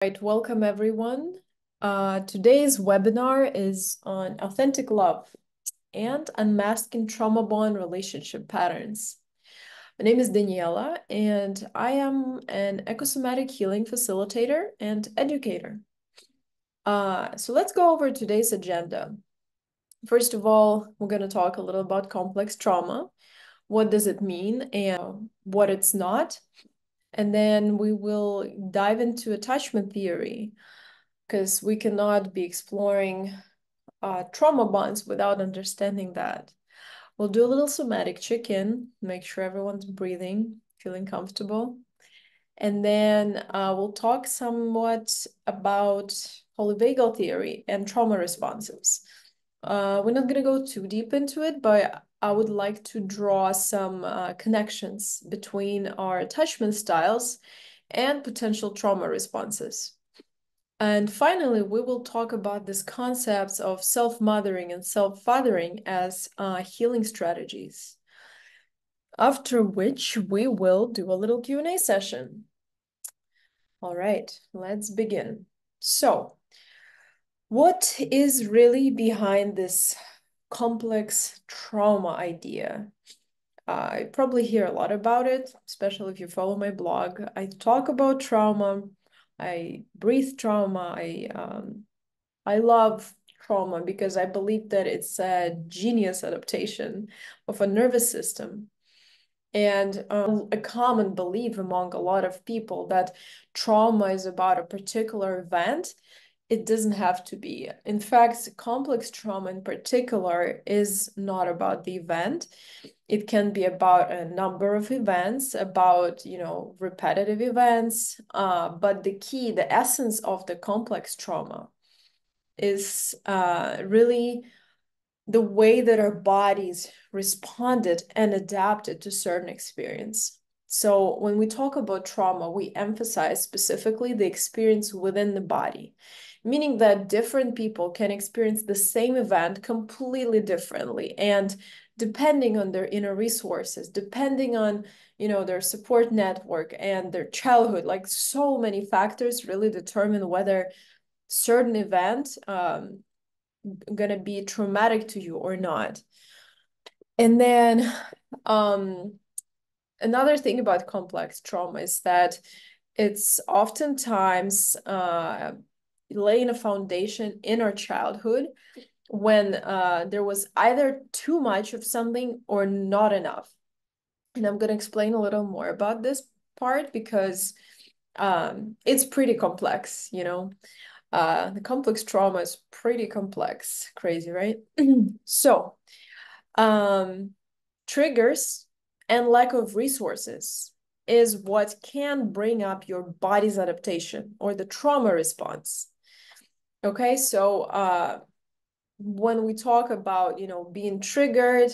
Right, welcome everyone. Today's webinar is on authentic love and unmasking trauma-bond relationship patterns. My name is Daniela, and I am an ecosomatic healing facilitator and educator. So let's go over today's agenda. First of all, we're going to talk a little about complex trauma. What does it mean and what it's not? And then we will dive into attachment theory, because we cannot be exploring trauma bonds without understanding that. We'll do a little somatic check-in, make sure everyone's breathing, feeling comfortable. And then we'll talk somewhat about polyvagal theory and trauma responses. We're not going to go too deep into it, but I would like to draw some connections between our attachment styles and potential trauma responses. And finally, we will talk about these concepts of self-mothering and self-fathering as healing strategies. After which we will do a little Q&A session. All right, let's begin. So, what is really behind this complex trauma idea? I probably hear a lot about it, especially if you follow my blog. I talk about trauma. I breathe trauma. I love trauma because I believe that it's a genius adaptation of a nervous system. And a common belief among a lot of people that trauma is about a particular event. It doesn't have to be. In fact, complex trauma in particular is not about the event. It can be about a number of events, about, repetitive events. But the key, the essence of the complex trauma is really the way that our bodies responded and adapted to certain experience. So when we talk about trauma, we emphasize specifically the experience within the body, meaning that different people can experience the same event completely differently. And depending on their inner resources, depending on, their support network and their childhood, like so many factors really determine whether certain event gonna be traumatic to you or not. And then another thing about complex trauma is that it's oftentimes laying a foundation in our childhood when there was either too much of something or not enough. And I'm going to explain a little more about this part because it's pretty complex, the complex trauma is pretty complex. Crazy, right? So, triggers and lack of resources is what can bring up your body's adaptation or the trauma response. Okay, so when we talk about, being triggered,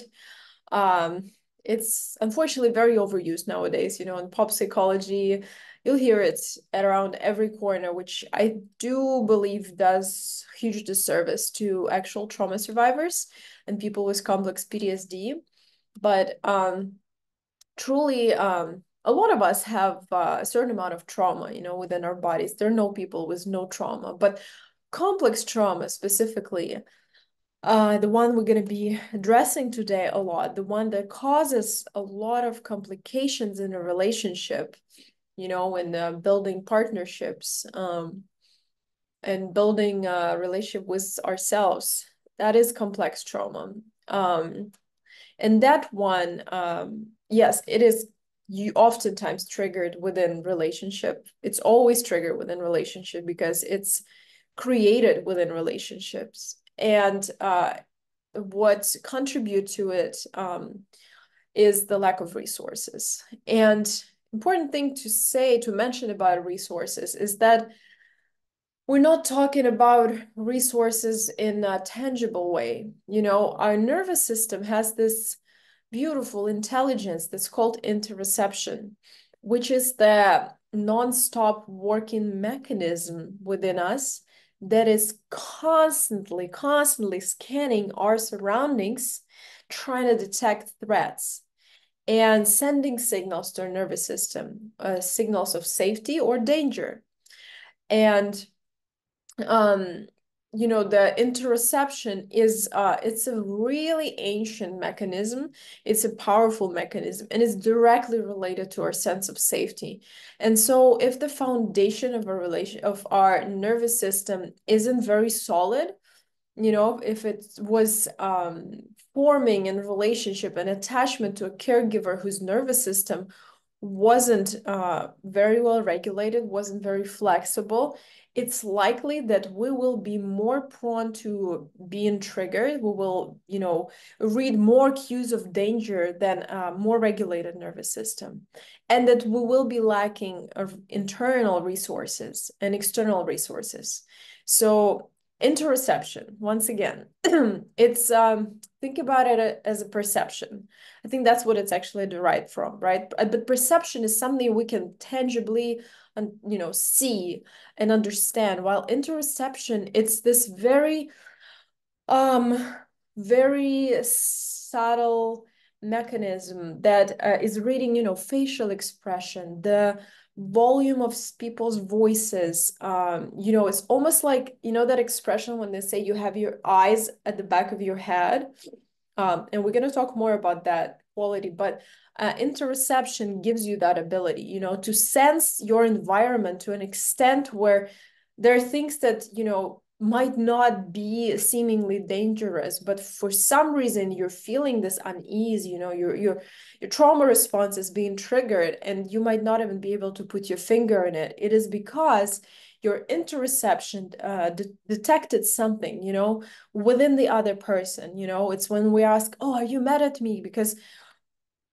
it's unfortunately very overused nowadays, in pop psychology. You'll hear it at around every corner, which I do believe does huge disservice to actual trauma survivors and people with complex PTSD. But truly, a lot of us have a certain amount of trauma, within our bodies. There are no people with no trauma, but complex trauma specifically, the one we're going to be addressing today a lot, the one that causes a lot of complications in a relationship, in building partnerships, and building a relationship with ourselves. That is complex trauma. And that one, yes, it is you oftentimes triggered within relationship. It's always triggered within relationship because it's created within relationships. And what contribute to it is the lack of resources. And important thing to mention about resources is that we're not talking about resources in a tangible way. Our nervous system has this beautiful intelligence that's called interoception, which is the non-stop working mechanism within us that is constantly scanning our surroundings, trying to detect threats and sending signals to our nervous system, signals of safety or danger. And the interoception is it's a really ancient mechanism. It's a powerful mechanism, and it's directly related to our sense of safety. And so if the foundation of our nervous system isn't very solid, if it was forming in relationship and attachment to a caregiver whose nervous system wasn't very well regulated, wasn't very flexible, it's likely that we will be more prone to being triggered. We will, read more cues of danger than a more regulated nervous system. And that we will be lacking of internal resources and external resources. So interoception, once again, it's think about it as a perception. I think that's what it's actually derived from, right? But perception is something we can tangibly, see and understand. While interoception, it's this um, very subtle mechanism that is reading, facial expression, the volume of people's voices. It's almost like, that expression when they say you have your eyes at the back of your head. And we're going to talk more about that quality, but interoception gives you that ability, to sense your environment to an extent where there are things that, might not be seemingly dangerous, but for some reason you're feeling this unease, your trauma response is being triggered, and you might not even be able to put your finger in it. It is because your interoception detected something, within the other person. It's when we ask, oh, are you mad at me? Because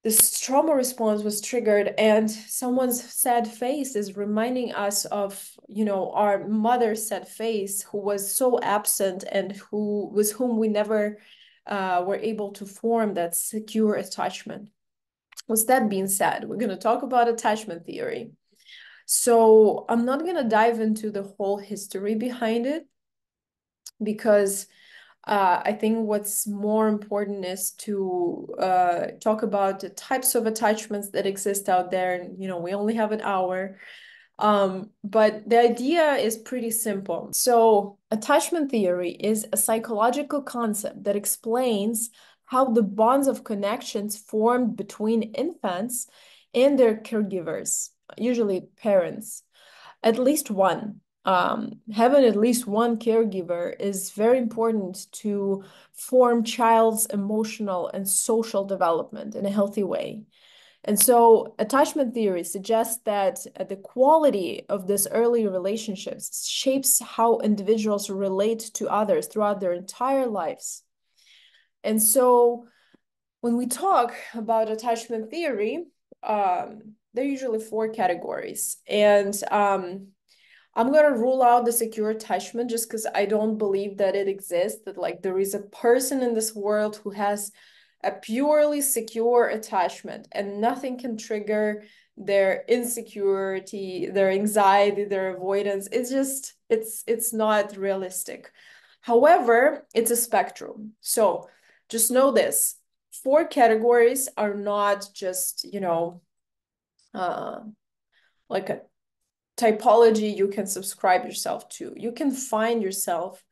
this trauma response was triggered, and someone's sad face is reminding us of, our mother's sad face, who was so absent and with whom we never were able to form that secure attachment. With that being said, we're going to talk about attachment theory. So I'm not going to dive into the whole history behind it, because I think what's more important is to talk about the types of attachments that exist out there. And, we only have an hour. But the idea is pretty simple. So attachment theory is a psychological concept that explains how the bonds of connections formed between infants and their caregivers, usually parents, at least one. Having at least one caregiver is very important to form child's emotional and social development in a healthy way. And so attachment theory suggests that the quality of this early relationships shapes how individuals relate to others throughout their entire lives. And so when we talk about attachment theory, there are usually four categories. And I'm going to rule out the secure attachment just because I don't believe that it exists, that like there is a person in this world who has a purely secure attachment and nothing can trigger their insecurity, their anxiety, their avoidance. It's not realistic. However, it's a spectrum. So just know this, four categories are not just, like a typology you can subscribe yourself to. You can find yourself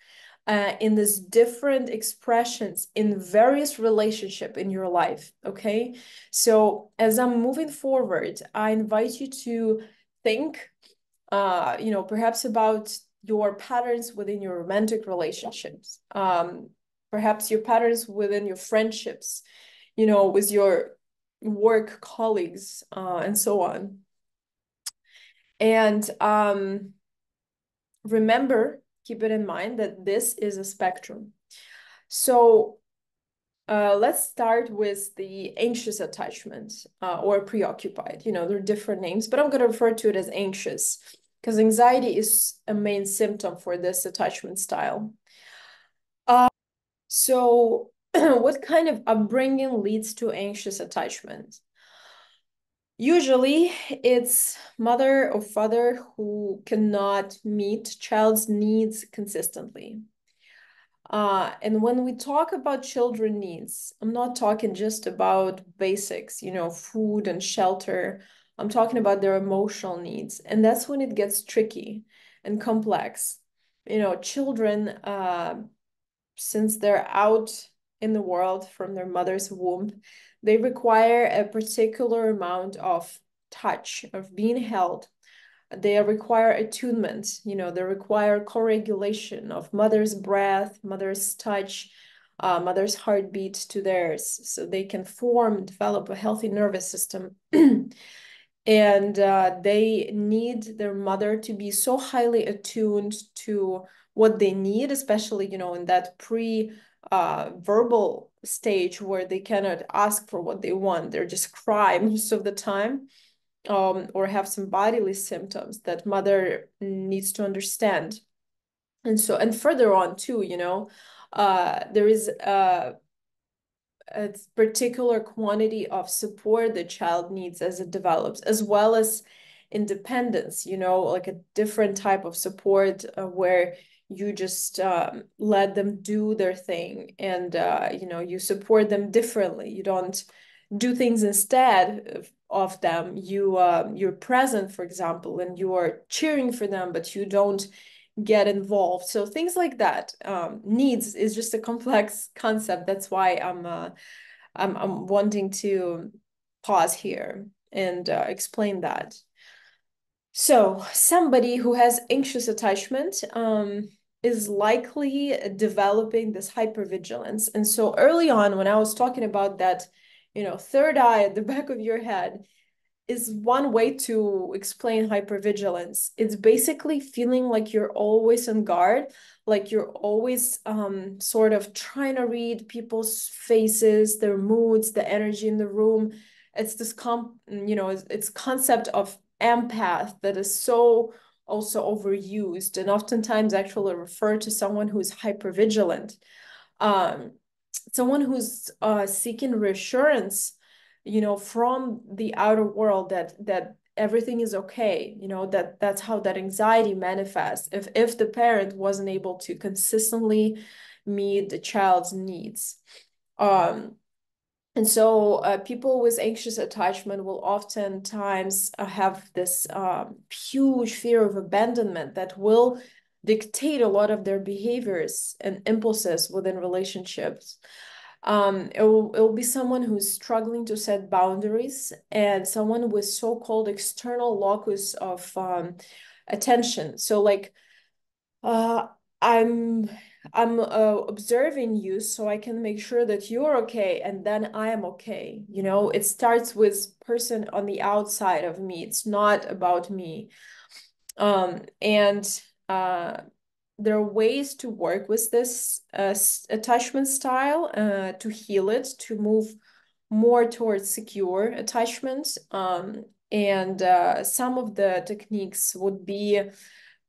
in these different expressions in various relationship in your life, okay? So as I'm moving forward, I invite you to think, perhaps about your patterns within your romantic relationships, perhaps your patterns within your friendships, with your work colleagues, and so on. And remember, keep it in mind that this is a spectrum. So let's start with the anxious attachment, or preoccupied. There are different names, but I'm going to refer to it as anxious because anxiety is a main symptom for this attachment style. So what kind of upbringing leads to anxious attachment? Usually it's mother or father who cannot meet child's needs consistently. And when we talk about children needs, I'm not talking just about basics, food and shelter. I'm talking about their emotional needs. And that's when it gets tricky and complex. Children, since they're out in the world from their mother's womb, they require a particular amount of touch, of being held. They require attunement, they require co-regulation of mother's breath, mother's touch, mother's heartbeat to theirs, so they can develop a healthy nervous system. And they need their mother to be so highly attuned to what they need, especially, in that verbal stage where they cannot ask for what they want. They're just cry most of the time, or have some bodily symptoms that mother needs to understand. And further on too, there is a particular quantity of support the child needs as it develops, as well as independence, like a different type of support, where you just let them do their thing, and you support them differently. You don't do things instead of them. You're present, for example, and you are cheering for them, but you don't get involved. So things like that. Needs is just a complex concept. That's why I'm wanting to pause here and explain that. So somebody who has anxious attachment is likely developing this hypervigilance. And so early on, when I was talking about that, third eye at the back of your head, is one way to explain hypervigilance. It's basically feeling like you're always on guard, like you're always sort of trying to read people's faces, their moods, the energy in the room. It's this it's concept of empath that is so also overused, and oftentimes actually referred to someone who's hypervigilant. Um, Someone who's seeking reassurance, from the outer world that everything is okay, that's how that anxiety manifests if the parent wasn't able to consistently meet the child's needs. And so people with anxious attachment will oftentimes have this huge fear of abandonment that will dictate a lot of their behaviors and impulses within relationships. It will be someone who's struggling to set boundaries, and someone with so-called external locus of attention. So like, uh, I'm observing you so I can make sure that you're okay, and then I am okay. It starts with person on the outside of me. It's not about me. And there are ways to work with this attachment style, to heal it, to move more towards secure attachment. And some of the techniques would be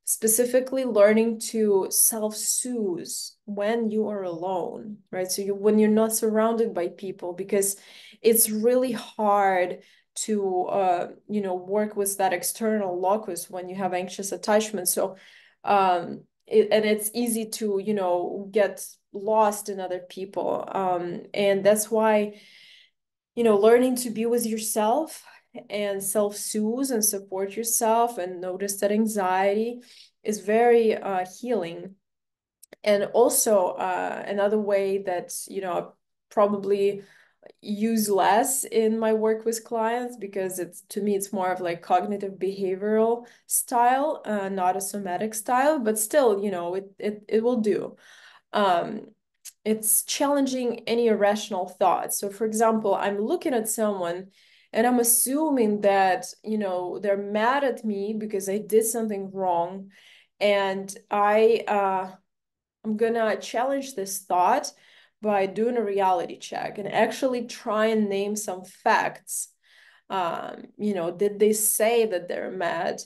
specifically learning to self-soothe when you are alone, right? So when you're not surrounded by people, because it's really hard to work with that external locus when you have anxious attachment. So and it's easy to get lost in other people, and that's why learning to be with yourself and self-soothe and support yourself and notice that anxiety is very healing. And also another way that probably use less in my work with clients, because to me it's more of like cognitive behavioral style, not a somatic style, but still it will do. um it's challenging any irrational thoughts. So for example, I'm looking at someone and I'm assuming that they're mad at me because I did something wrong, and I'm gonna challenge this thought by doing a reality check and actually try and name some facts. Did they say that they're mad?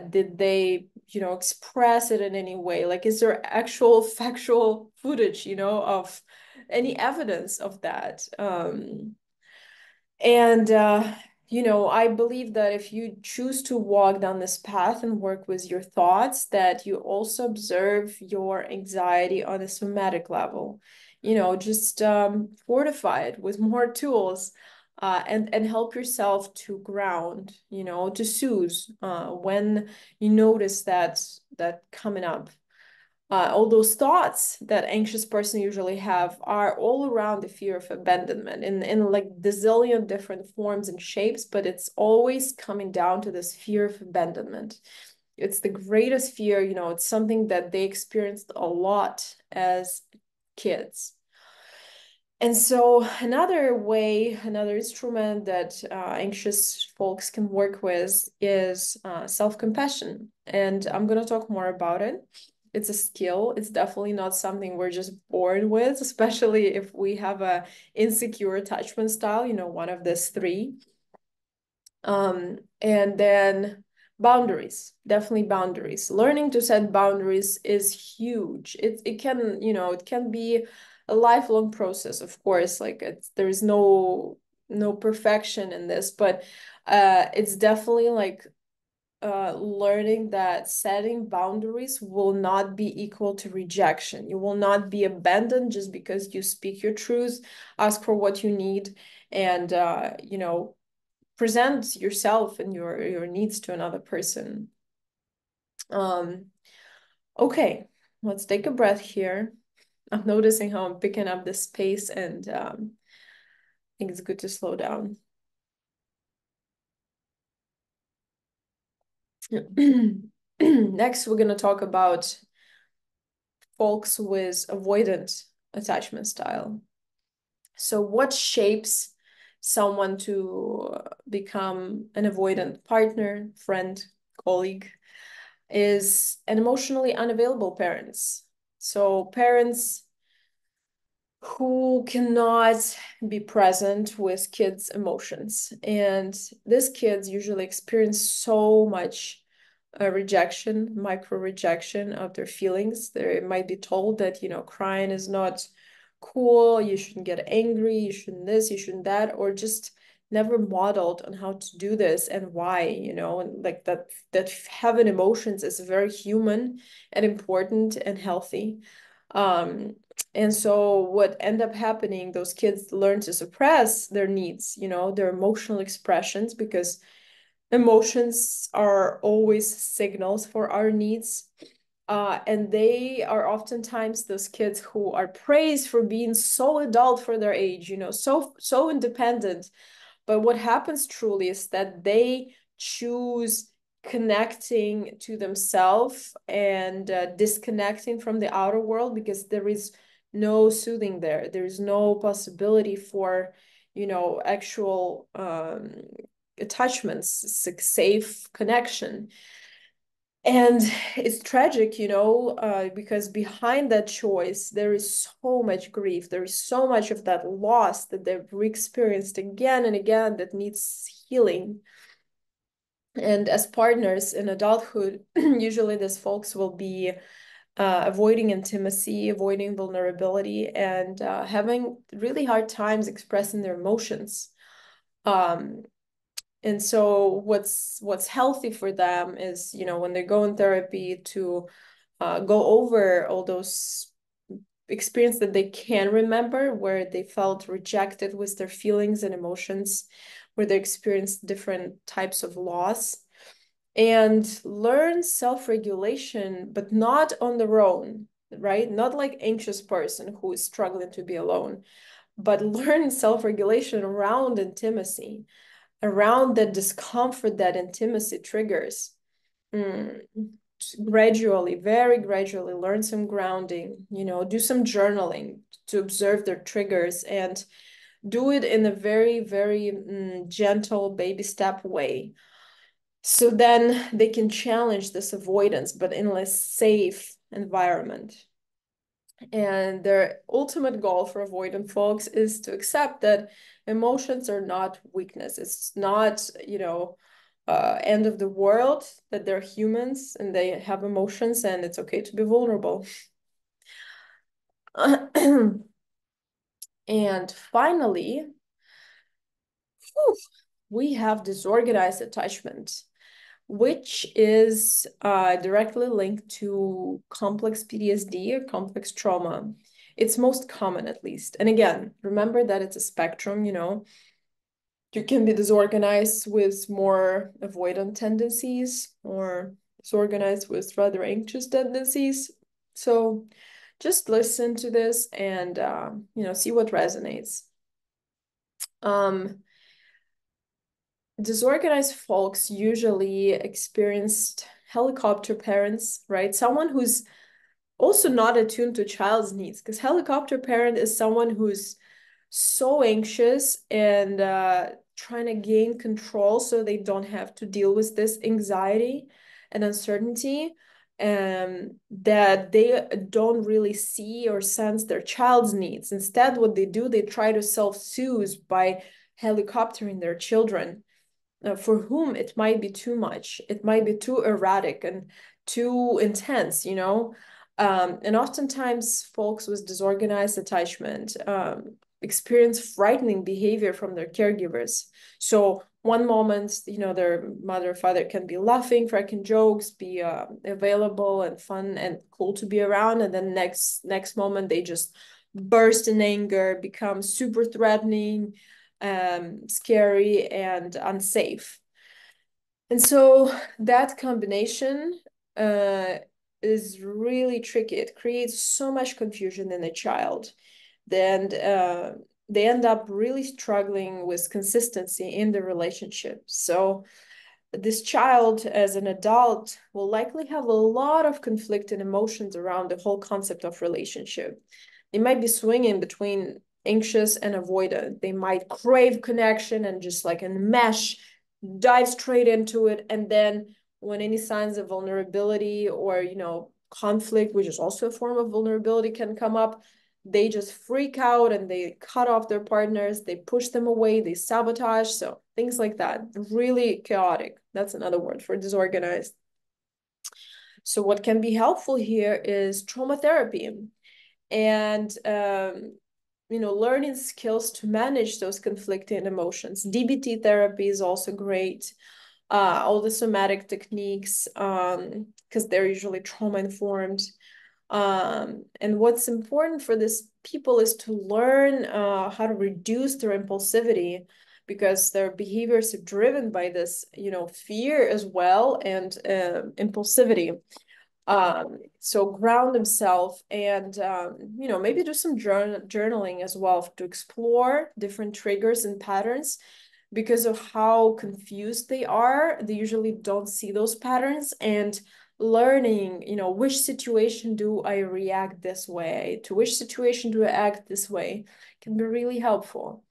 Did they, express it in any way? Like, is there actual factual footage, of any evidence of that? And I believe that if you choose to walk down this path and work with your thoughts, that you also observe your anxiety on a somatic level, just fortify it with more tools. and help yourself to ground, to soothe when you notice that coming up. All those thoughts that anxious person usually have are all around the fear of abandonment in like the zillion different forms and shapes, but it's always coming down to this fear of abandonment. It's the greatest fear, it's something that they experienced a lot as kids. And so another instrument that anxious folks can work with is self-compassion. And I'm going to talk more about it. It's a skill. It's definitely not something we're just born with, especially if we have a insecure attachment style, one of these three. And then boundaries, definitely boundaries. Learning to set boundaries is huge. It can, it can be a lifelong process, of course. Like there's no perfection in this, but it's definitely like learning that setting boundaries will not be equal to rejection. You will not be abandoned just because you speak your truth, ask for what you need, and present yourself and your needs to another person. Okay, let's take a breath here. I'm noticing how I'm picking up the space, and I think it's good to slow down. Next, we're going to talk about folks with avoidant attachment style. So what shapes someone to become an avoidant partner, friend, colleague is an emotionally unavailable parents. So parents who cannot be present with kids' emotions. And these kids usually experience so much rejection, micro rejection of their feelings. They might be told that, crying is not cool, you shouldn't get angry, you shouldn't this, you shouldn't that, or just never modeled on how to do this and why, and like that having emotions is very human and important and healthy. And so what end up happening, those kids learn to suppress their needs, their emotional expressions, because emotions are always signals for our needs. And they are oftentimes those kids who are praised for being so adult for their age, so independent. But what happens truly is that they choose connecting to themselves and disconnecting from the outer world because there is no soothing there. There is no possibility for, actual attachments, safe connection. And it's tragic, because behind that choice, there is so much grief. There is so much of that loss that they've re-experienced again and again that needs healing. And as partners in adulthood, usually these folks will be avoiding intimacy, avoiding vulnerability, and having really hard times expressing their emotions. And so what's healthy for them is, when they go in therapy to go over all those experience that they can remember where they felt rejected with their feelings and emotions, where they experienced different types of loss, and learn self-regulation, but not on their own, right? Not like anxious person who is struggling to be alone, but learn self-regulation around intimacy, around the discomfort that intimacy triggers. Gradually, very gradually learn some grounding, do some journaling to observe their triggers and do it in a very, very gentle baby step way. So then they can challenge this avoidance, but in a safe environment. And their ultimate goal for avoidant folks is to accept that emotions are not weakness. It's not, end of the world, that they're humans and they have emotions and it's okay to be vulnerable. And finally, we have disorganized attachment, which is directly linked to complex PTSD or complex trauma. It's most common, at least. And again, remember that it's a spectrum, You can be disorganized with more avoidant tendencies or disorganized with rather anxious tendencies. So just listen to this and see what resonates. Um, Disorganized folks usually experienced helicopter parents, right? Someone who's also not attuned to child's needs, because helicopter parent is someone who's so anxious and trying to gain control so they don't have to deal with this anxiety and uncertainty, that they don't really see or sense their child's needs. Instead, what they do, they try to self-soothe by helicoptering their children, for whom it might be too much. It might be too erratic and too intense, you know? And oftentimes, folks with disorganized attachment experience frightening behavior from their caregivers. So, one moment, their mother or father can be laughing, cracking jokes, be available and fun and cool to be around, and then next moment they just burst in anger, become super threatening, scary, and unsafe. And so that combination uh, is really tricky. It creates so much confusion in a child. Then they end up really struggling with consistency in the relationship. So this child, as an adult, will likely have a lot of conflicting emotions around the whole concept of relationship. They might be swinging between anxious and avoidant. They might crave connection and just like enmesh, dive straight into it. And then when any signs of vulnerability or, conflict, which is also a form of vulnerability, can come up, they just freak out and they cut off their partners, they push them away, they sabotage. So things like that. Really chaotic. That's another word for disorganized. So what can be helpful here is trauma therapy and learning skills to manage those conflicting emotions. DBT therapy is also great. All the somatic techniques, because they're usually trauma informed. And what's important for these people is to learn how to reduce their impulsivity, because their behaviors are driven by this, fear as well, and impulsivity. So ground themselves and, maybe do some journaling as well to explore different triggers and patterns. Because of how confused they are, they usually don't see those patterns, and learning, which situation do I react this way, to which situation do I act this way, can be really helpful.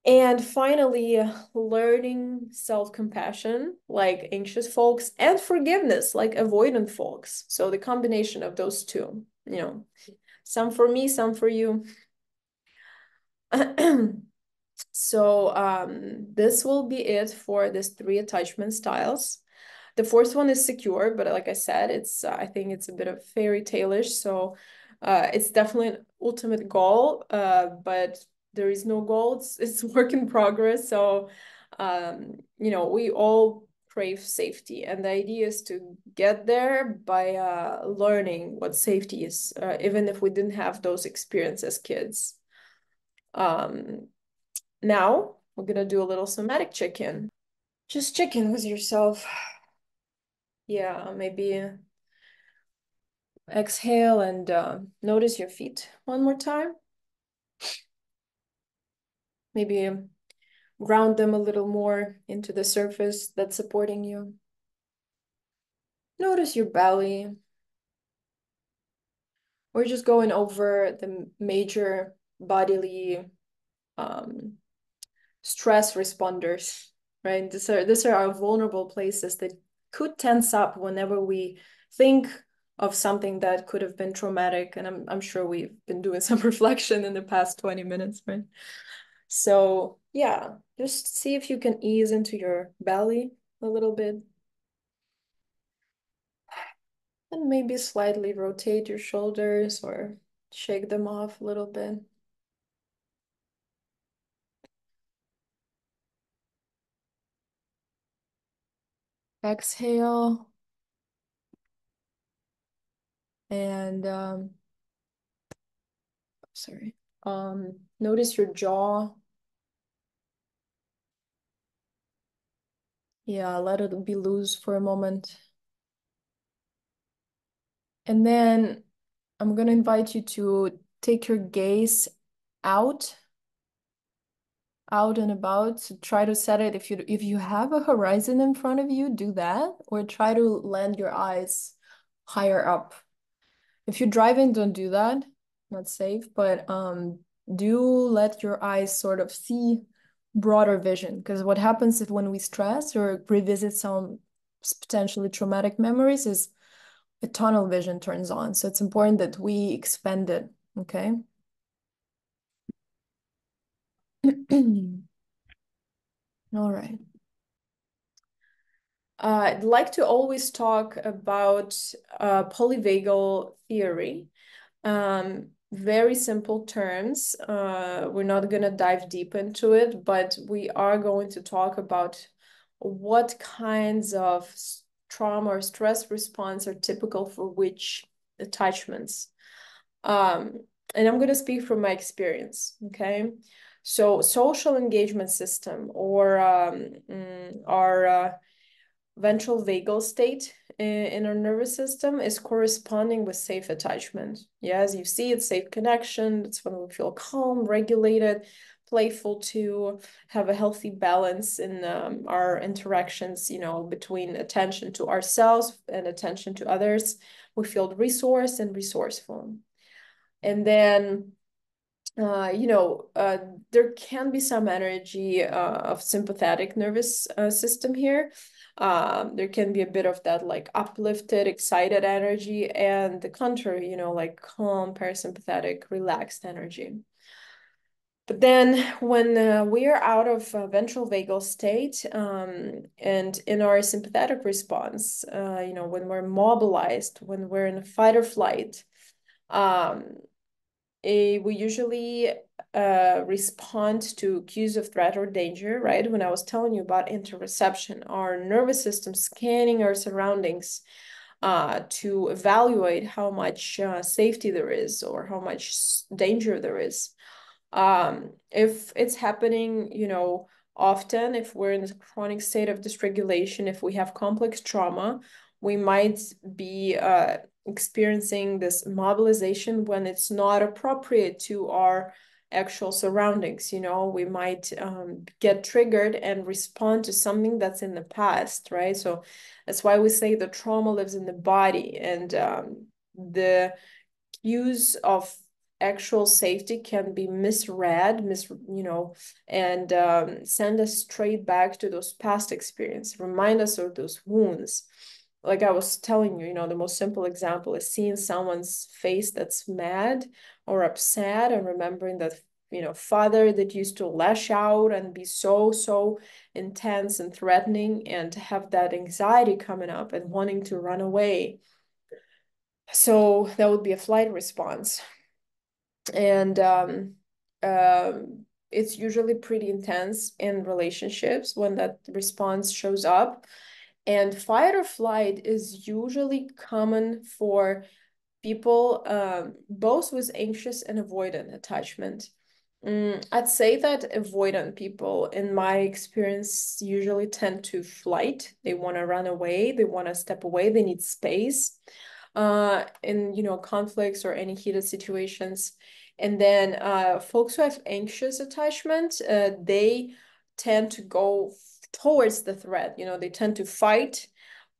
And finally, learning self-compassion, like anxious folks, and forgiveness, like avoidant folks. So the combination of those two, some for me, some for you. So this will be it for these three attachment styles. The fourth one is secure, but like I said, I think it's a bit of fairy tale-ish. So it's definitely an ultimate goal, but there is no goal. It's work in progress. So we all crave safety, and the idea is to get there by learning what safety is, even if we didn't have those experiences as kids. Um, Now we're gonna do a little somatic check-in. Just check in with yourself. Yeah, maybe exhale and notice your feet one more time. Maybe ground them a little more into the surface that's supporting you. Notice your belly. We're just going over the major bodily um, stress responders, right? These are our vulnerable places that could tense up whenever we think of something that could have been traumatic. And I'm sure we've been doing some reflection in the past 20 minutes, right? So yeah, just see if you can ease into your belly a little bit. And maybe slightly rotate your shoulders or shake them off a little bit. Exhale. And sorry. Notice your jaw. Yeah, let it be loose for a moment. And then I'm gonna invite you to take your gaze out, out and about. So try to set it if you have a horizon in front of you, do that, or try to land your eyes higher up. If you're driving, don't do that. Not safe, but do let your eyes sort of see broader vision. Because what happens if when we stress or revisit some potentially traumatic memories is a tunnel vision turns on. So it's important that we expand it, okay? All right. I'd like to always talk about polyvagal theory. Very simple terms. We're not going to dive deep into it, but we are going to talk about what kinds of trauma or stress response are typical for which attachments. Um, and I'm going to speak from my experience, okay? So social engagement system or our ventral vagal state in our nervous system is corresponding with safe attachment. Yeah, as you see, it's safe connection. It's when we feel calm, regulated, playful to have a healthy balance in our interactions, you know, between attention to ourselves and attention to others. We feel resourced and resourceful. And then there can be some energy of sympathetic nervous system here. There can be a bit of that like uplifted, excited energy, and the contrary, you know, like calm, parasympathetic, relaxed energy. But then when we are out of ventral vagal state and in our sympathetic response, when we're mobilized, when we're in fight or flight, um, we usually respond to cues of threat or danger, right? When I was telling you about interoception, our nervous system scanning our surroundings to evaluate how much safety there is or how much danger there is. If it's happening, you know, often, if we're in a chronic state of dysregulation, if we have complex trauma, we might be experiencing this mobilization when it's not appropriate to our actual surroundings. You know, we might get triggered and respond to something that's in the past, right? So that's why we say the trauma lives in the body, and the use of actual safety can be misread, and send us straight back to those past experiences, remind us of those wounds. Like I was telling you, you know, the most simple example is seeing someone's face that's mad or upset and remembering that, you know, father that used to lash out and be so intense and threatening and have that anxiety coming up and wanting to run away. So that would be a flight response. And it's usually pretty intense in relationships when that response shows up. And fight or flight is usually common for people both with anxious and avoidant attachment. I'd say that avoidant people, in my experience, usually tend to flight. They want to run away, they want to step away, they need space in, you know, conflicts or any heated situations. And then folks who have anxious attachment, they tend to go towards the threat. You know, they tend to fight,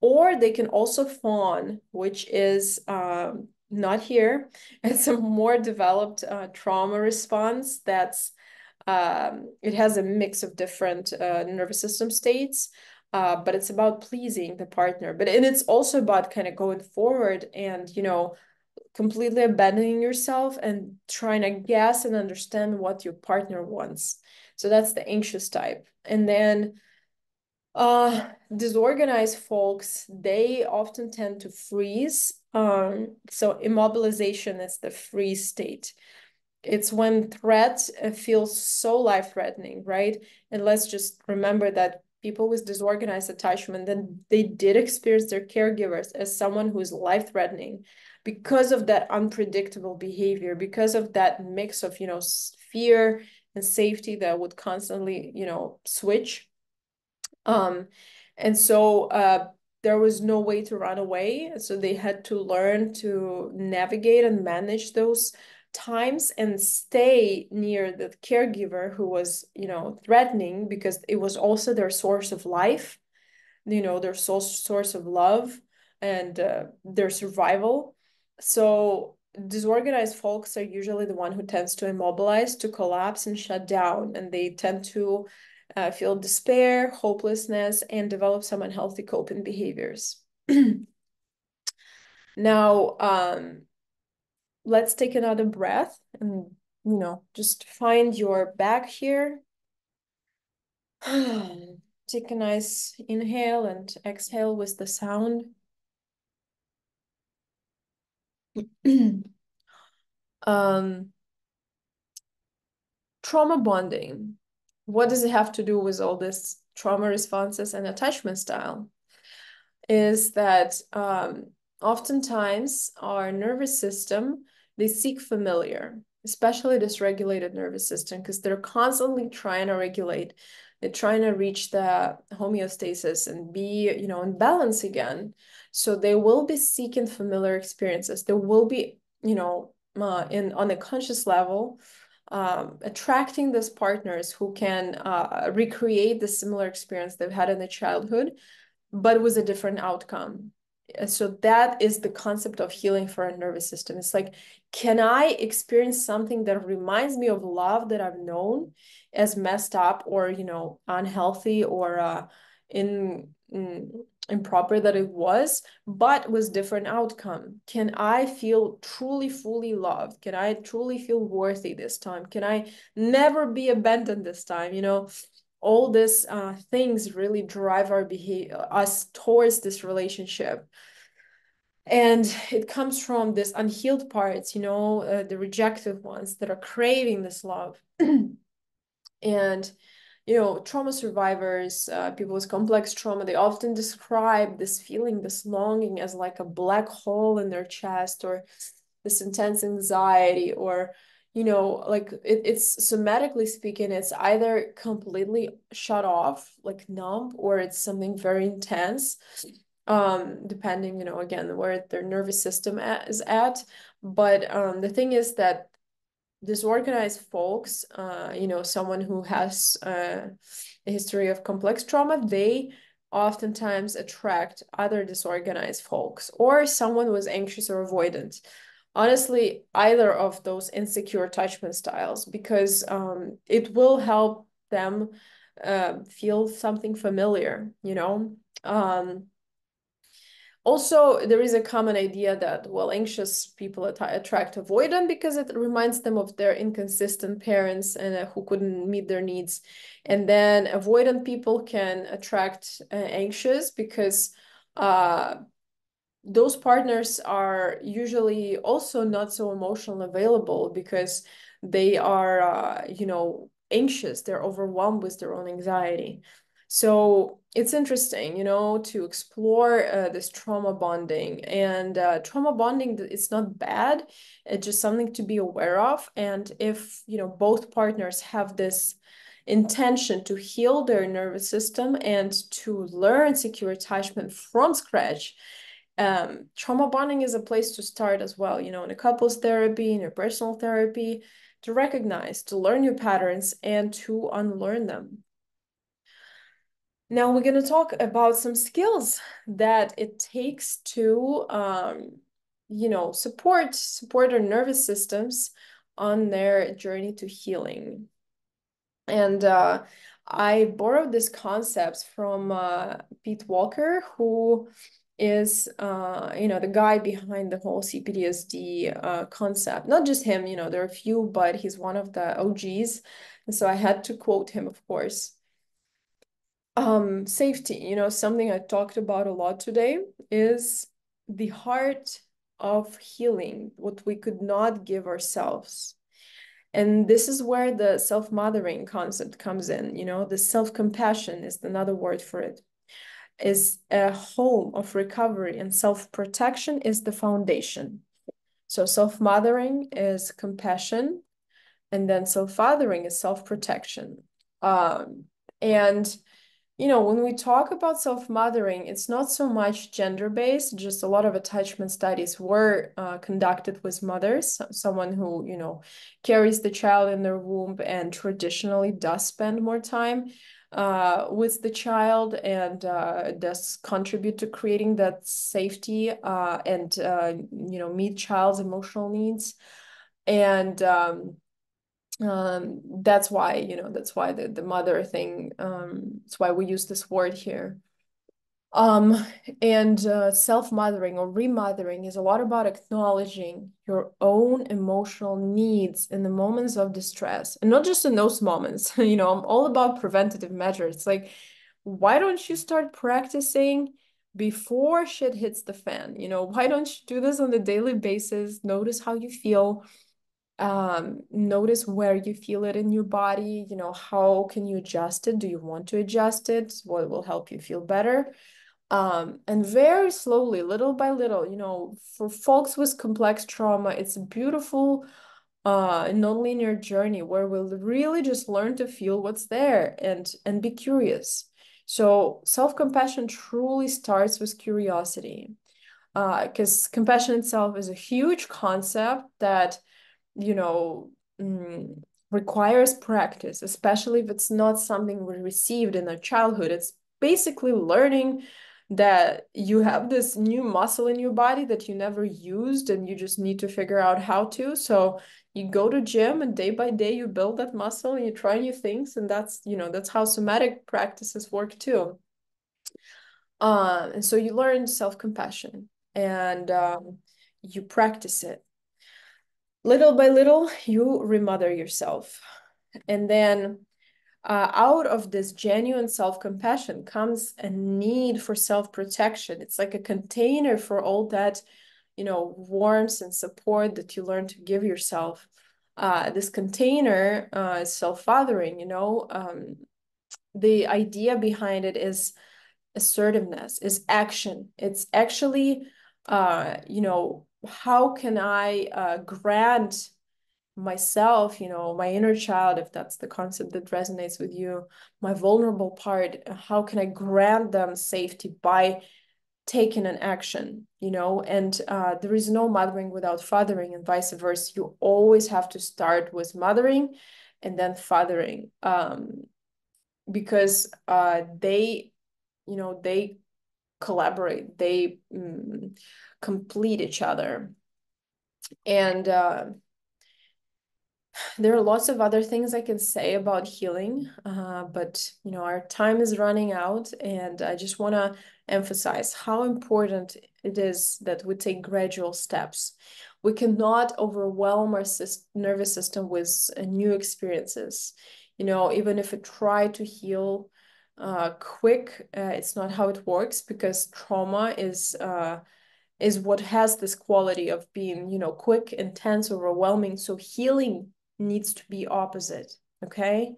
or they can also fawn, which is not here. It's a more developed trauma response that's it has a mix of different nervous system states, but it's about pleasing the partner. And it's also about kind of going forward and, you know, completely abandoning yourself and trying to guess and understand what your partner wants. So that's the anxious type. And then disorganized folks, they often tend to freeze. So immobilization is the freeze state. It's when threat feels so life-threatening, right? And let's just remember that people with disorganized attachment, then they did experience their caregivers as someone who is life-threatening because of that unpredictable behavior, because of that mix of, you know, fear and safety that would constantly, you know, switch. Um, And so there was no way to run away. So they had to learn to navigate and manage those times and stay near the caregiver who was, threatening, because it was also their source of life, their source of love, and their survival. So disorganized folks are usually the one who tends to immobilize, to collapse and shut down, and they tend to feel despair, hopelessness, and develop some unhealthy coping behaviors. Now, let's take another breath and, just find your back here. Take a nice inhale and exhale with the sound. Um, Trauma bonding. What does it have to do with all this trauma responses and attachment style? Is that oftentimes our nervous system, they seek familiar, especially this regulated nervous system, because they're constantly trying to regulate. They're trying to reach the homeostasis and be, in balance again. So they will be seeking familiar experiences. There will be, on a conscious level, attracting these partners who can recreate the similar experience they've had in the childhood, but with a different outcome. So that is the concept of healing for a nervous system. It's like, can I experience something that reminds me of love that I've known, as messed up or, unhealthy or improper that it was, but with different outcome? Can I feel truly, fully loved? Can I truly feel worthy this time? Can I never be abandoned this time? All these things really drive our behavior, us towards this relationship. And it comes from this unhealed parts, the rejected ones that are craving this love. And, trauma survivors, people with complex trauma, they often describe this feeling, this longing, as like a black hole in their chest, or this intense anxiety, or, like it's somatically speaking, it's either completely shut off, like numb, or it's something very intense, depending, again, where their nervous system is at. But the thing is that disorganized folks, someone who has a history of complex trauma, they oftentimes attract other disorganized folks, or someone who is anxious or avoidant. Honestly, either of those insecure attachment styles, because it will help them feel something familiar, Also, there is a common idea that, well, anxious people attract avoidant because it reminds them of their inconsistent parents and who couldn't meet their needs. And then avoidant people can attract anxious because those partners are usually also not so emotionally available, because they are, anxious. They're overwhelmed with their own anxiety. So it's interesting, to explore this trauma bonding. And trauma bonding, it's not bad. It's just something to be aware of. And if, both partners have this intention to heal their nervous system and to learn secure attachment from scratch, trauma bonding is a place to start as well, in a couples therapy, in your personal therapy, to recognize, to learn your patterns, and to unlearn them. Now we're going to talk about some skills that it takes to, support our nervous systems on their journey to healing. And I borrowed this concepts from Pete Walker, who is, the guy behind the whole CPTSD concept. Not just him, there are a few, but he's one of the OGs. And so I had to quote him, of course. Safety, something I talked about a lot today, is the heart of healing, what we could not give ourselves. And this is where the self-mothering concept comes in, the self-compassion is another word for it, is a home of recovery, and self-protection is the foundation. So self-mothering is compassion, and then self-fathering is self-protection. And When we talk about self-mothering, it's not so much gender-based, just a lot of attachment studies were conducted with mothers, someone who, carries the child in their womb and traditionally does spend more time with the child and does contribute to creating that safety and, meet child's emotional needs. And that's why the mother thing, that's why we use this word here. um and self-mothering or remothering is a lot about acknowledging your own emotional needs in the moments of distress, and not just in those moments. I'm all about preventative measures. Like, why don't you start practicing before shit hits the fan? Why don't you do this on a daily basis? Notice how you feel. Notice where you feel it in your body. How can you adjust it? Do you want to adjust it? What will help you feel better? And very slowly, little by little, for folks with complex trauma, it's a beautiful non-linear journey where we'll really just learn to feel what's there and be curious. So self-compassion truly starts with curiosity, because compassion itself is a huge concept that you know, mm, requires practice, especially if it's not something we received in our childhood. It's basically learning that you have this new muscle in your body that you never used and you just need to figure out how to. So you go to gym and day by day you build that muscle and you try new things, and that's how somatic practices work too. And so you learn self-compassion and you practice it. Little by little, you remother yourself. And then out of this genuine self-compassion comes a need for self-protection. It's like a container for all that, warmth and support that you learn to give yourself. This container is self-fathering, the idea behind it is assertiveness, is action. It's actually, how can I grant myself, my inner child, if that's the concept that resonates with you, my vulnerable part, how can I grant them safety by taking an action, and there is no mothering without fathering, and vice versa. You always have to start with mothering and then fathering, because they collaborate, they complete each other. And there are lots of other things I can say about healing, but our time is running out, and I just want to emphasize how important it is that we take gradual steps. We cannot overwhelm our nervous system with new experiences. Even if we try to heal quick, it's not how it works, because trauma is what has this quality of being, quick, intense, overwhelming. So healing needs to be opposite, okay?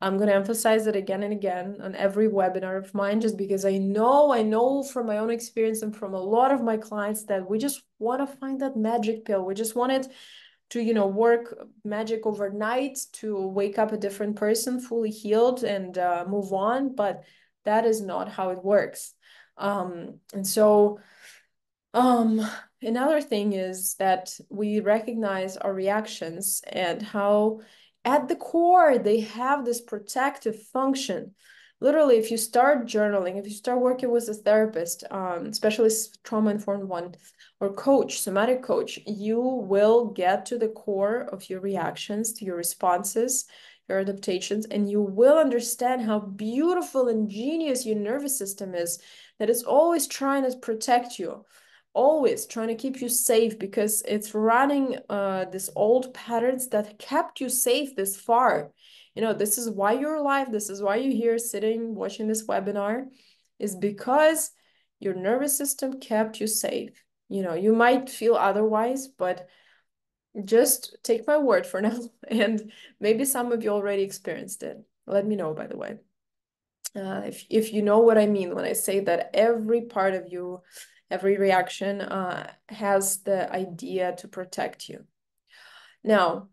I'm going to emphasize it again and again on every webinar of mine, just because I know from my own experience and from a lot of my clients that we just want to find that magic pill. We just want it to, work magic overnight, to wake up a different person, fully healed, and move on. But that is not how it works. And so um, another thing is that we recognize our reactions and how at the core they have this protective function. Literally, if you start journaling, if you start working with a therapist, especially trauma-informed one, or coach, somatic coach, you will get to the core of your reactions, to your responses, your adaptations, and you will understand how beautiful and genius your nervous system is, that is always trying to protect you, always trying to keep you safe, because it's running these old patterns that kept you safe this far. This is why you're alive. This is why you're here sitting watching this webinar, is because your nervous system kept you safe. You might feel otherwise, but just take my word for now. And maybe some of you already experienced it. Let me know, by the way. If you know what I mean when I say that every part of you, every reaction has the idea to protect you. Now,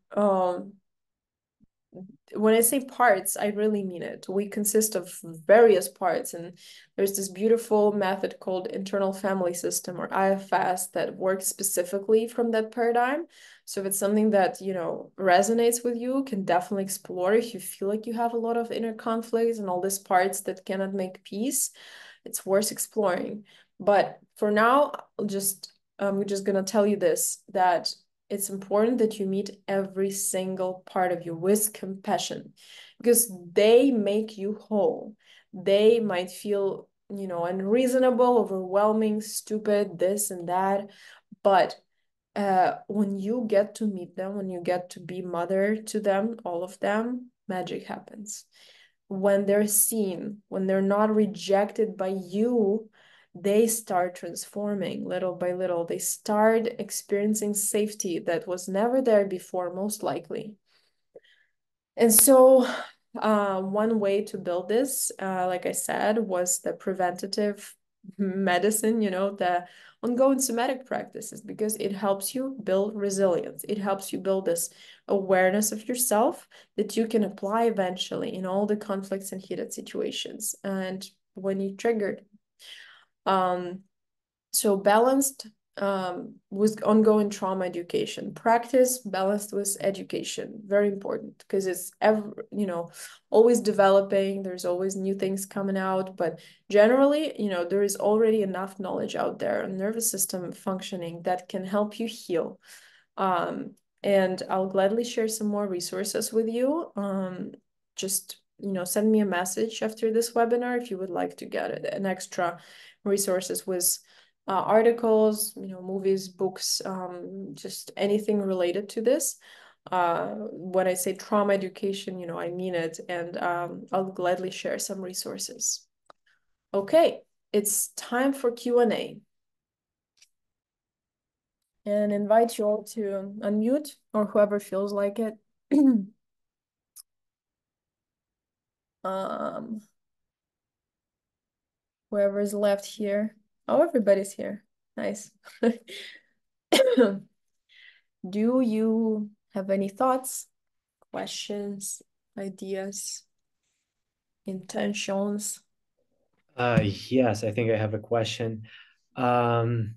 when I say parts, I really mean it. We consist of various parts, and there's this beautiful method called internal family system or IFS that works specifically from that paradigm. So if it's something that, resonates with you, can definitely explore if you feel like you have a lot of inner conflicts and all these parts that cannot make peace, it's worth exploring. But for now, I'm just gonna tell you this, that it's important that you meet every single part of you with compassion because they make you whole. They might feel, unreasonable, overwhelming, stupid, this and that. But when you get to meet them, when you get to be mother to them, all of them, magic happens. When they're seen, when they're not rejected by you, they start transforming little by little. They start experiencing safety that was never there before, most likely. And so, one way to build this, like I said, was the preventative medicine, the ongoing somatic practices, because it helps you build resilience. It helps you build this awareness of yourself that you can apply eventually in all the conflicts and heated situations. And when you triggered, um, so balanced with ongoing trauma education, practice balanced with education, very important because it's always developing. There's always new things coming out, but generally, there is already enough knowledge out there on nervous system functioning that can help you heal. Um, and I'll gladly share some more resources with you. Just send me a message after this webinar if you would like to get an extra resources with articles, movies, books, just anything related to this. When I say trauma education, I mean it, and I'll gladly share some resources. Okay, it's time for Q&A. And invite you all to unmute or whoever feels like it. Um, whoever's left here. Oh, everybody's here. Nice. Do you have any thoughts, questions, ideas, intentions? Yes, I think I have a question. Um,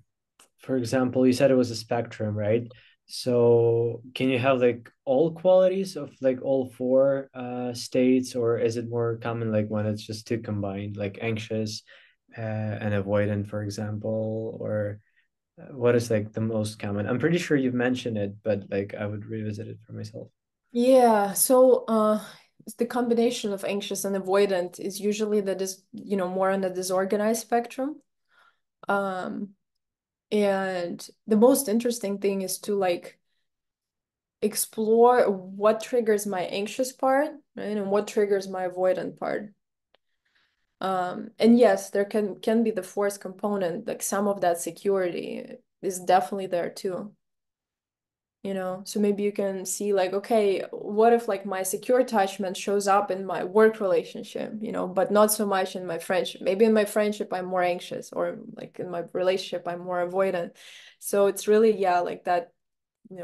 for example, you said it was a spectrum, right? So can you have like all qualities of like all four states, or is it more common like when it's just two combined, like anxious and avoidant, for example, or what is like the most common? I'm pretty sure you've mentioned it, but like I would revisit it for myself. Yeah, so the combination of anxious and avoidant is usually that is, more on the disorganized spectrum. Um, and the most interesting thing is to like explore what triggers my anxious part, right? And what triggers my avoidant part. And yes, there can be the force component, like some of that security is definitely there too. So maybe you can see like, okay, what if like my secure attachment shows up in my work relationship, but not so much in my friendship. Maybe in my friendship I'm more anxious, or like in my relationship I'm more avoidant. So it's really, yeah, like that,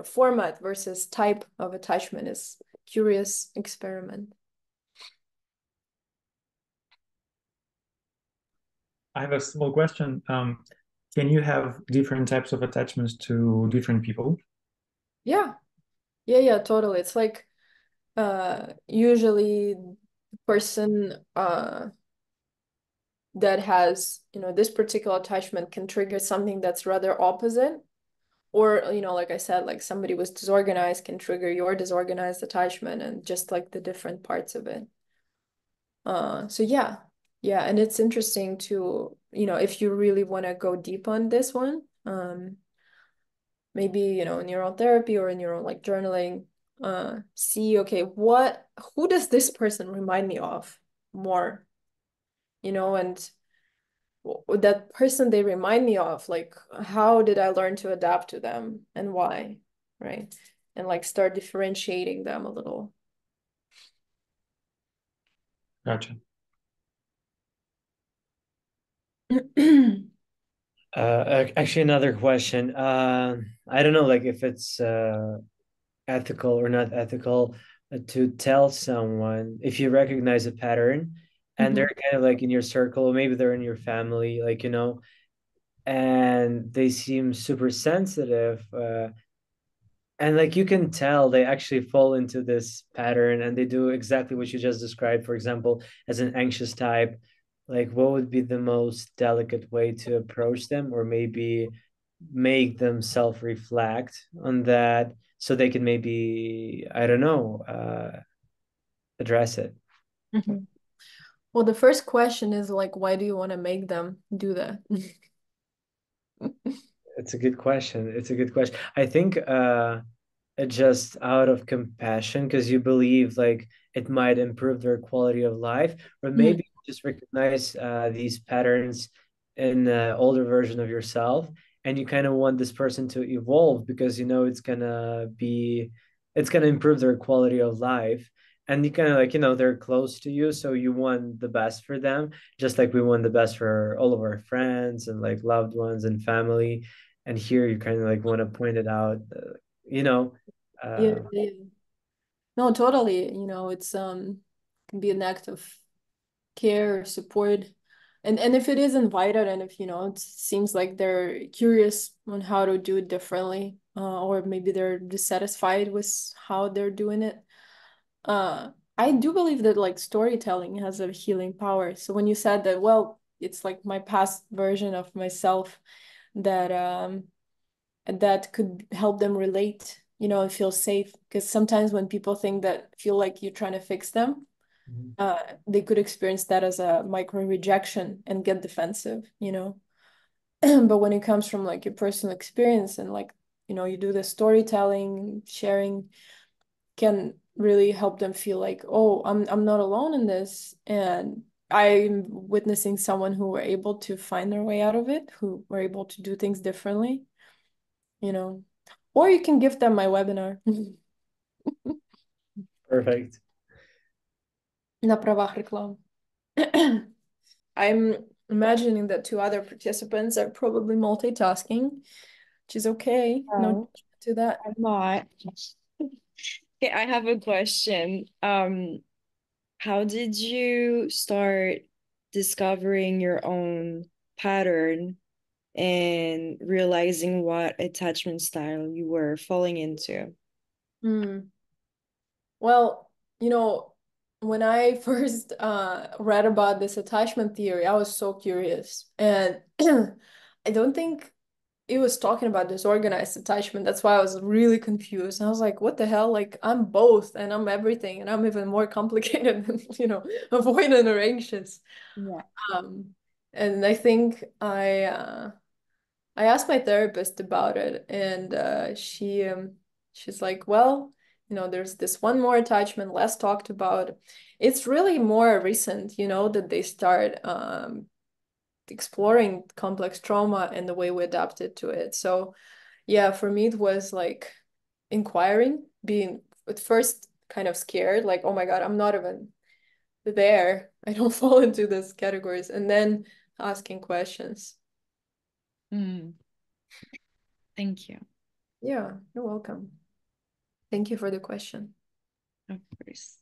format versus type of attachment is curious experiment. I have a small question. Can you have different types of attachments to different people? Yeah, yeah, totally. It's like usually the person that has, this particular attachment can trigger something that's rather opposite. Or, like I said, like somebody was disorganized can trigger your disorganized attachment, and just like the different parts of it. So yeah. Yeah, and it's interesting to, if you really want to go deep on this one, maybe, neural therapy or in your own like journaling, see, okay, who does this person remind me of more? And that person they remind me of, like, how did I learn to adapt to them and why, right? And like start differentiating them a little. Gotcha. Actually, another question. I don't know, like if it's ethical or not ethical, to tell someone if you recognize a pattern and they're Mhm. kind of like in your circle, maybe they're in your family, like, and they seem super sensitive, and like you can tell they actually fall into this pattern and they do exactly what you just described. For example, as an anxious type, like what would be the most delicate way to approach them, or maybe make them self-reflect on that so they can maybe, I don't know, address it. Mhm. Well, the first question is like, why do you want to make them do that? It's a good question. It's a good question. I think just out of compassion because you believe like it might improve their quality of life, or Mm. maybe just recognize these patterns in the older version of yourself, and you kind of want this person to evolve because it's gonna improve their quality of life, and you kind of like they're close to you, so you want the best for them, just like we want the best for all of our friends and like loved ones and family. And here you kind of like want to point it out, you know Yeah, uh, yeah. No, totally. It's can be an act of care, support. And if it is invited and if, it seems like they're curious on how to do it differently, or maybe they're dissatisfied with how they're doing it. I do believe that like storytelling has a healing power. So when you said that, well, it's like my past version of myself that that could help them relate, and feel safe. Because sometimes when people think that feel like you're trying to fix them, they could experience that as a micro rejection and get defensive. But when it comes from like your personal experience and like, you do the storytelling, sharing can really help them feel like, oh, I'm not alone in this. And I'm witnessing someone who were able to find their way out of it, who were able to do things differently, you know. Or you can give them my webinar. Perfect. На правах рекламы. I'm imagining that two other participants are probably multitasking, which is okay. No No, judgment to that. I'm not. Okay, I have a question. How did you start discovering your own pattern and realizing what attachment style you were falling into? Hmm. Well, when I first read about this attachment theory, I was so curious. And I don't think it was talking about disorganized attachment. That's why I was really confused. I was like, what the hell? Like, I'm both and I'm everything, and I'm even more complicated than, avoidant or anxious. Yeah. Um, and I think I asked my therapist about it, and she's like, well, there's this one more attachment less talked about. It's really more recent, that they start exploring complex trauma and the way we adapted to it. So yeah, for me it was like inquiring, being at first kind of scared, like, oh my God, I'm not even there. I don't fall into these categories, and then asking questions. Mm, thank you. Yeah, you're welcome. Thank you for the question. Of course.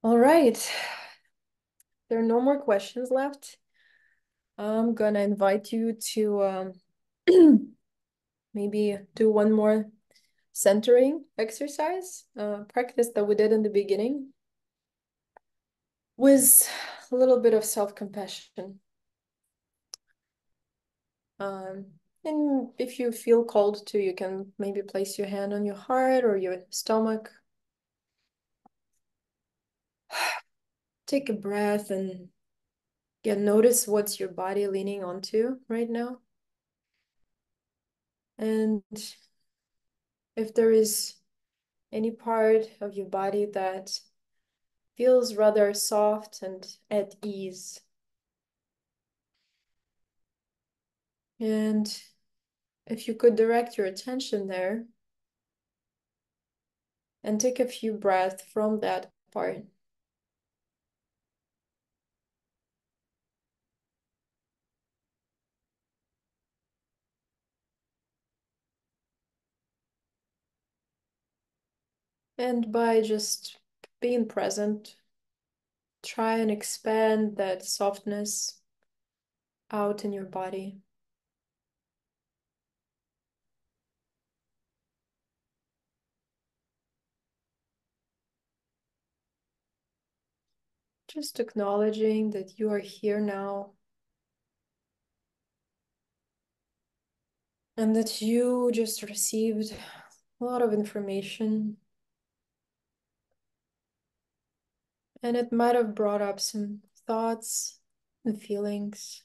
All right. There are no more questions left. I'm gonna invite you to maybe do one more centering exercise, practice that we did in the beginning with a little bit of self-compassion. Um, and if you feel called to, you can maybe place your hand on your heart or your stomach. Take a breath and notice what's your body leaning onto right now. And if there is any part of your body that feels rather soft and at ease. And if you could direct your attention there and take a few breaths from that part. And by just being present, try and expand that softness out in your body. Just acknowledging that you are here now and that you just received a lot of information, and it might have brought up some thoughts and feelings,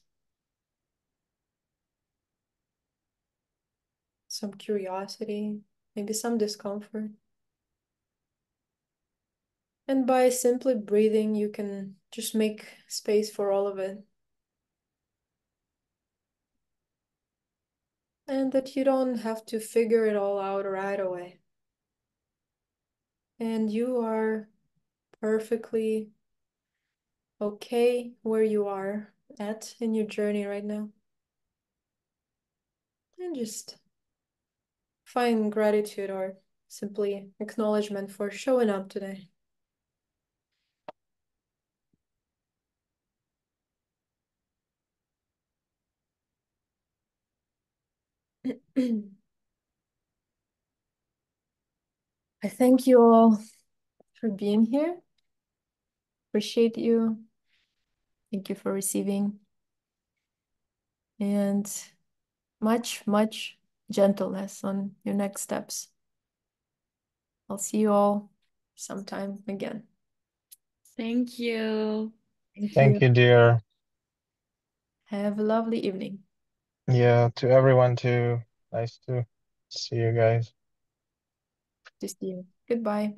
some curiosity, maybe some discomfort. And by simply breathing, you can just make space for all of it. And that you don't have to figure it all out right away. And you are perfectly okay where you are at in your journey right now. And just find gratitude or simply acknowledgement for showing up today. I thank you all for being here. Appreciate you. Thank you for receiving. And much, much gentleness on your next steps. I'll see you all sometime again. Thank you. Thank you, dear. Have a lovely evening. Yeah, to everyone too. Nice to see you guys. To see you. Goodbye.